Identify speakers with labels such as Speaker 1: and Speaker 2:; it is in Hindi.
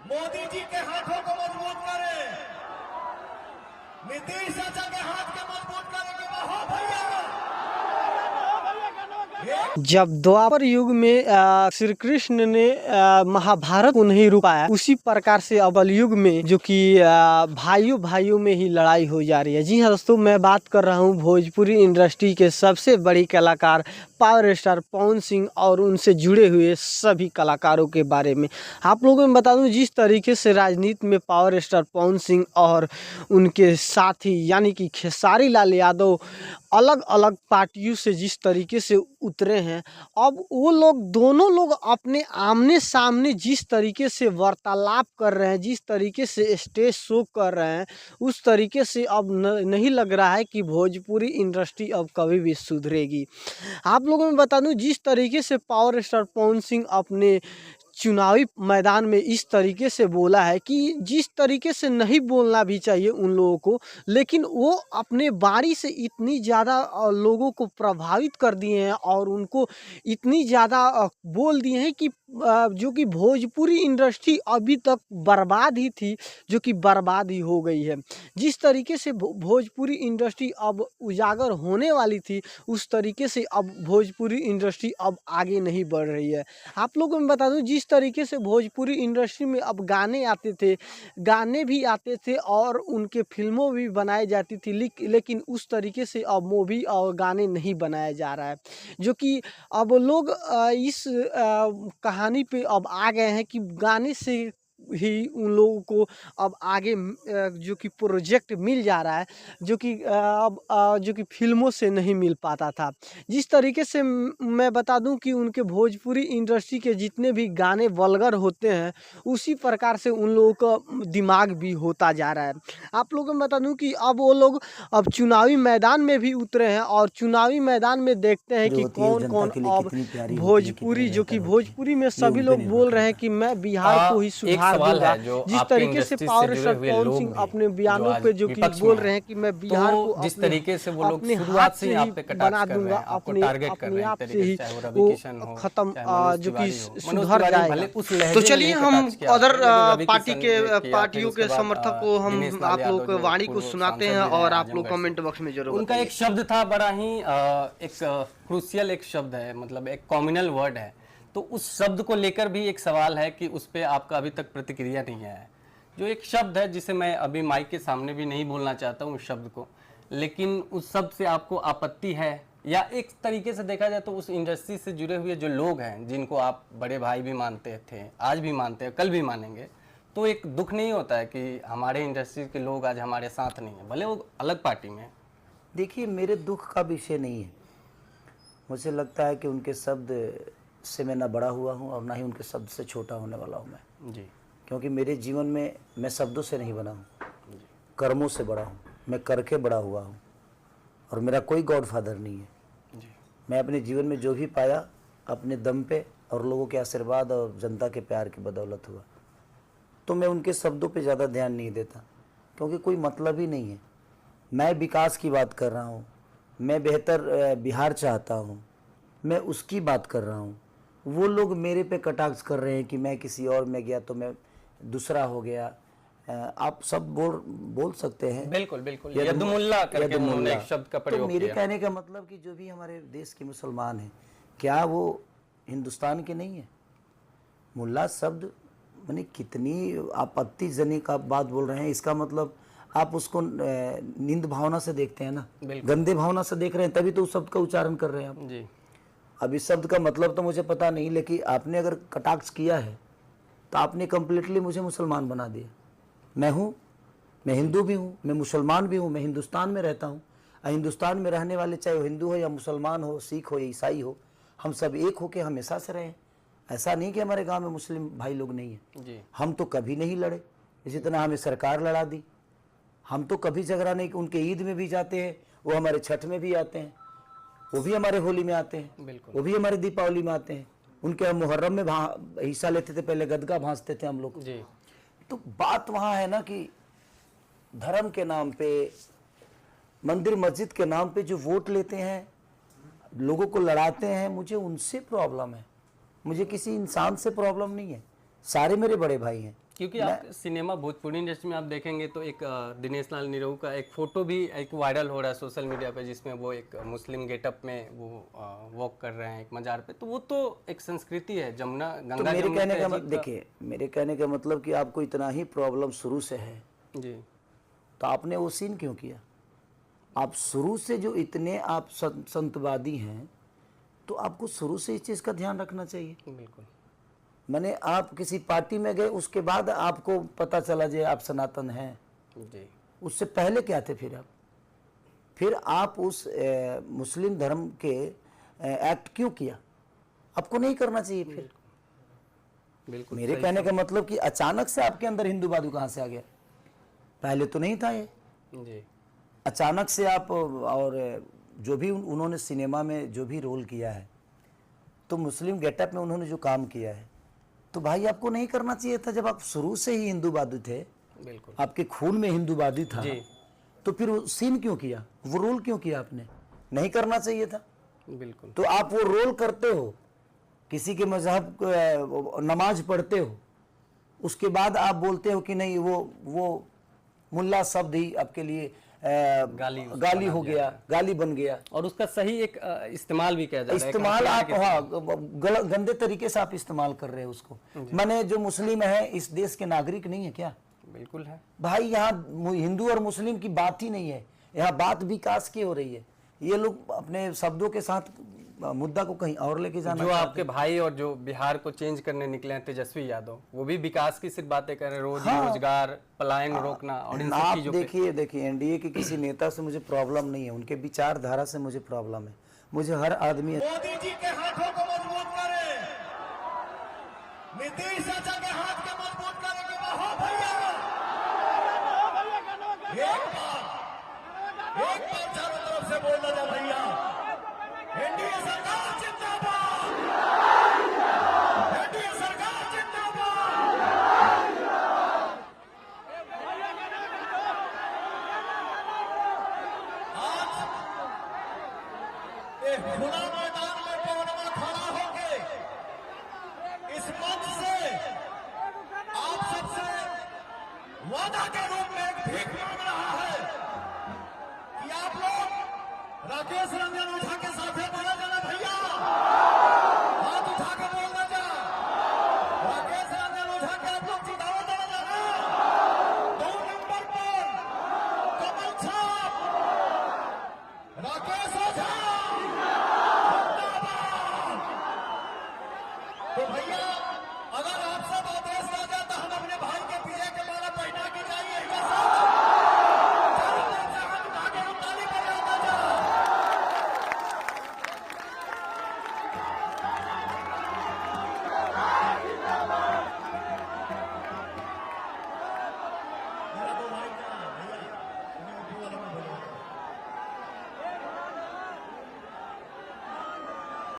Speaker 1: मोदी जी के हाथों को मजबूत करें, नीतीश चाचा के हाथ के मजबूत करेंगे। वाह भैया।
Speaker 2: जब द्वापर युग में श्री कृष्ण ने महाभारत को नहीं रुकाया, उसी प्रकार से अब युग में जो कि भाइयों भाइयों में ही लड़ाई हो जा रही है। जी हाँ दोस्तों, मैं बात कर रहा हूँ भोजपुरी इंडस्ट्री के सबसे बड़ी कलाकार पावर स्टार पवन सिंह और उनसे जुड़े हुए सभी कलाकारों के बारे में। आप लोगों को मैं बता दूं, जिस तरीके से राजनीति में पावर स्टार पवन सिंह और उनके साथी यानी कि खेसारी लाल यादव अलग अलग पार्टियों से जिस तरीके से उतरे हैं, अब वो लोग दोनों लोग अपने आमने सामने जिस तरीके से वार्तालाप कर रहे हैं, जिस तरीके से स्टेज शो कर रहे हैं, उस तरीके से अब नहीं लग रहा है कि भोजपुरी इंडस्ट्री अब कभी भी सुधरेगी। आप लोगों में बता दूं, जिस तरीके से पावर स्टार पवन सिंह अपने चुनावी मैदान में इस तरीके से बोला है कि जिस तरीके से नहीं बोलना भी चाहिए उन लोगों को, लेकिन वो अपने बारी से इतनी ज़्यादा लोगों को प्रभावित कर दिए हैं और उनको इतनी ज़्यादा बोल दिए हैं कि जो कि भोजपुरी इंडस्ट्री अभी तक बर्बाद ही थी, जो कि बर्बाद ही हो गई है। जिस तरीके से भोजपुरी इंडस्ट्री अब उजागर होने वाली थी, उस तरीके से अब भोजपुरी इंडस्ट्री अब आगे नहीं बढ़ रही है। आप लोगों को मैं बता दूं, जिस तरीके से भोजपुरी इंडस्ट्री में अब गाने आते थे, गाने भी आते थे और उनके फिल्मों भी बनाई जाती थी, लेकिन उस तरीके से अब मूवी और गाने नहीं बनाया जा रहा है। जो कि अब लोग इस कहानी पे अब आ गए हैं कि गाने से ही उन लोगों को अब आगे जो कि प्रोजेक्ट मिल जा रहा है, जो कि अब जो कि फिल्मों से नहीं मिल पाता था। जिस तरीके से मैं बता दूं कि उनके भोजपुरी इंडस्ट्री के जितने भी गाने वल्गर होते हैं, उसी प्रकार से उन लोगों का दिमाग भी होता जा रहा है। आप लोगों को बता दूं कि अब वो लोग अब चुनावी मैदान में भी उतरे हैं और चुनावी मैदान में देखते हैं कि कौन कौन अब भोजपुरी, जो कि भोजपुरी में सभी लोग बोल रहे हैं कि मैं बिहार को ही सुधार दूंगा। जिस तरीके से पावर स्टार पवन सिंह अपने बयानों पे जो कि बोल रहे हैं कि मैं बिहार को
Speaker 3: जिस तरीके से वो लोग
Speaker 2: अपने
Speaker 3: शुरुआत
Speaker 2: हाथ
Speaker 3: से
Speaker 2: से
Speaker 3: ही आप
Speaker 2: ही
Speaker 3: पे कटाक्ष
Speaker 2: बना
Speaker 3: कर रहे
Speaker 2: दूंगा,
Speaker 3: हैं, आपको
Speaker 2: अपने
Speaker 3: टारगेट कर
Speaker 2: अपने
Speaker 3: रहे हैं
Speaker 2: आप
Speaker 3: एक
Speaker 2: से
Speaker 3: तरीके
Speaker 2: ही
Speaker 3: से, चाहे वो
Speaker 2: वो
Speaker 3: रवि किशन हो,
Speaker 2: खत्म
Speaker 3: चाहे मनोज
Speaker 2: जो कि
Speaker 3: तिवारी हो। मनोज
Speaker 2: सुधर
Speaker 3: तिवारी
Speaker 2: जाएगा।
Speaker 3: भले उस लहजे
Speaker 2: तो
Speaker 3: में
Speaker 2: चलिए
Speaker 3: नहीं
Speaker 2: हम
Speaker 3: कटाक्ष किया,
Speaker 2: अदर
Speaker 3: लेकिन रवि
Speaker 2: पार्टी
Speaker 3: किशन
Speaker 2: के
Speaker 3: ने किया, फिर
Speaker 2: पार्टियों
Speaker 3: उसके
Speaker 2: के
Speaker 3: बाद
Speaker 2: समर्थक को हम
Speaker 3: दिनेश लाल
Speaker 2: आप लोग
Speaker 3: यादव
Speaker 2: को
Speaker 3: जो
Speaker 2: वाणी को
Speaker 3: पूर्व
Speaker 2: सुनाते
Speaker 3: सांसद
Speaker 2: हैं
Speaker 3: भी रहे
Speaker 2: और आप लोग
Speaker 3: आजमगढ़
Speaker 2: कमेंट
Speaker 3: से।
Speaker 2: बॉक्स में जरूर
Speaker 3: उनका एक शब्द था बड़ा ही एक क्रूशियल एक शब्द है, मतलब एक कॉम्युनल वर्ड है, तो उस शब्द को लेकर भी एक सवाल है कि उस पर आपका अभी तक प्रतिक्रिया नहीं है। जो एक शब्द है जिसे मैं अभी माइक के सामने भी नहीं बोलना चाहता हूँ उस शब्द को, लेकिन उस शब्द से आपको आपत्ति है, या एक तरीके से देखा जाए तो उस इंडस्ट्री से जुड़े हुए जो लोग हैं जिनको आप बड़े भाई भी मानते थे, आज भी मानते हैं, कल भी मानेंगे, तो एक दुख नहीं होता है कि हमारे इंडस्ट्री के लोग आज हमारे साथ नहीं है, भले वो अलग पार्टी में है?
Speaker 4: देखिए, मेरे दुख का विषय नहीं है। मुझे लगता है कि उनके शब्द से मैं ना बड़ा हुआ हूँ और ना ही उनके शब्द से छोटा होने वाला हूँ मैं
Speaker 3: जी।
Speaker 4: क्योंकि मेरे जीवन में मैं शब्दों से नहीं बना हूँ, कर्मों से बड़ा हूँ। मैं करके बड़ा हुआ हूँ और मेरा कोई गॉडफादर नहीं है
Speaker 3: जी।
Speaker 4: मैं अपने जीवन में जो भी पाया अपने दम पे और लोगों के आशीर्वाद और जनता के प्यार की बदौलत हुआ। तो मैं उनके शब्दों पे ज़्यादा ध्यान नहीं देता क्योंकि कोई मतलब ही नहीं है। मैं विकास की बात कर रहा हूँ, मैं बेहतर बिहार चाहता हूँ, मैं उसकी बात कर रहा हूँ। वो लोग मेरे पे कटाक्ष कर रहे हैं कि मैं किसी और में गया तो मैं दूसरा हो गया। आप सब बोल सकते हैं।
Speaker 3: बिल्कुल बिल्कुल, यदुमुल्ला करके उन्होंने एक शब्द का प्रयोग
Speaker 4: तो मेरे
Speaker 3: किया।
Speaker 4: कहने का मतलब कि जो भी हमारे देश के मुसलमान हैं, क्या वो हिंदुस्तान के नहीं है? मुल्ला शब्द माने कितनी आपत्तिजनक आप बात बोल रहे हैं। इसका मतलब आप उसको निंद भावना से देखते हैं ना, गंदे भावना से देख रहे हैं, तभी तो उस शब्द का उच्चारण कर रहे हैं आप
Speaker 3: जी।
Speaker 4: अब इस शब्द का मतलब तो मुझे पता नहीं, लेकिन आपने अगर कटाक्ष किया है तो आपने कम्प्लीटली मुझे मुसलमान बना दिया। मैं हिंदू भी हूँ, मैं मुसलमान भी हूँ, मैं हिंदुस्तान में रहता हूँ। हिंदुस्तान में रहने वाले चाहे वो हिंदू हो या मुसलमान हो, सिख हो या ईसाई हो, हम सब एक होके हमेशा से रहें। ऐसा नहीं कि हमारे गांव में मुस्लिम भाई लोग नहीं हैं
Speaker 3: जी।
Speaker 4: हम तो कभी नहीं लड़े, इसी तरह हमें सरकार लड़ा दी। हम तो कभी झगड़ा नहीं, उनके ईद में भी जाते हैं, वो हमारे छठ में भी आते हैं, वो भी हमारे होली में आते हैं, वो भी हमारे दीपावली में आते हैं। उनके हम मुहर्रम में हिस्सा लेते थे, पहले गदगा भांजते थे हम लोग
Speaker 3: जी।
Speaker 4: तो बात वहाँ है ना कि धर्म के नाम पे, मंदिर मस्जिद के नाम पे जो वोट लेते हैं, लोगों को लड़ाते हैं, मुझे उनसे प्रॉब्लम है। मुझे किसी इंसान से प्रॉब्लम नहीं है। सारे मेरे बड़े भाई हैं।
Speaker 3: क्योंकि आप सिनेमा भोजपुरी इंडस्ट्री में आप देखेंगे तो एक दिनेश लाल निरहू का एक फोटो भी एक वायरल हो रहा है सोशल मीडिया पे, जिसमें वो एक मुस्लिम गेटअप में वो वॉक कर रहे हैं एक मजार पे। तो वो तो एक संस्कृति है, जमुना
Speaker 4: तो
Speaker 3: गंगा
Speaker 4: मेरे
Speaker 3: जमुना
Speaker 4: कहने का
Speaker 3: तहजीब
Speaker 4: देखिए, मेरे कहने का मतलब कि आपको इतना ही प्रॉब्लम शुरू से है,
Speaker 3: जी
Speaker 4: तो आपने वो सीन क्यों किया? आप शुरू से जो इतने आप संतवादी हैं, तो आपको शुरू से इस चीज़ का ध्यान रखना चाहिए।
Speaker 3: बिल्कुल।
Speaker 4: मैंने आप किसी पार्टी में गए, उसके बाद आपको पता चला जे आप सनातन हैं,
Speaker 3: जी
Speaker 4: उससे पहले क्या थे? फिर आप उस मुस्लिम धर्म के एक्ट क्यों किया? आपको नहीं करना चाहिए फिर।
Speaker 3: बिल्कुल
Speaker 4: मेरे कहने का मतलब कि अचानक से आपके अंदर हिंदूवादी कहाँ से आ गया? पहले तो नहीं था ये,
Speaker 3: जी
Speaker 4: अचानक से आप। और जो भी उन्होंने सिनेमा में जो भी रोल किया है, तो मुस्लिम गेटअप में उन्होंने जो काम किया है, तो भाई आपको नहीं करना चाहिए था। जब आप शुरू से ही हिंदूवादी थे,
Speaker 3: बिल्कुल
Speaker 4: आपके खून में हिंदूवादी था,
Speaker 3: जी
Speaker 4: तो फिर वो सीन क्यों किया, वो रोल क्यों किया? आपने नहीं करना चाहिए था।
Speaker 3: बिल्कुल।
Speaker 4: तो आप वो रोल करते हो, किसी के मजहब को नमाज पढ़ते हो, उसके बाद आप बोलते हो कि नहीं वो मुल्ला शब्द ही आपके लिए गाली हो गया, गाली बन गया,
Speaker 3: और उसका सही एक इस्तेमाल भी किया जा रहा है।
Speaker 4: इस्तेमाल आप गंदे तरीके से आप इस्तेमाल कर रहे हो उसको। माने जो मुस्लिम है इस देश के नागरिक नहीं है क्या?
Speaker 3: बिल्कुल है
Speaker 4: भाई, यहाँ हिंदू और मुस्लिम की बात ही नहीं है, यहाँ बात विकास की हो रही है। ये लोग अपने शब्दों के साथ मुद्दा को कहीं और लेके जाना
Speaker 3: जो आपके भाई और जो बिहार को चेंज करने निकले हैं तेजस्वी यादव, वो भी विकास की सिर्फ बातें कर रहे हैं, रोजगार, पलायन रोकना और इन सब
Speaker 4: आप
Speaker 3: चीजों पे।
Speaker 4: देखिए एनडीए के किसी नेता से मुझे प्रॉब्लम नहीं है, उनके विचारधारा से मुझे प्रॉब्लम है। मुझे हर आदमी
Speaker 1: मोदी जी के हाथों को मजबूत करें, नीतीश चाचा के हाथ को मजबूत करेंगे। वाह भैया, एक बार चारों तरफ से बोलना जा भैया। एनडीए सरकार जिंदाबाद, एनडीए सरकार जिंदाबाद। आज एक खुला मैदान में पवनमा खड़ा होके इस मंच से आप सबसे वादा के रूप में एक भीख मांग रहा है कि आप लोग राकेश रंजन ओझा के साथ बड़े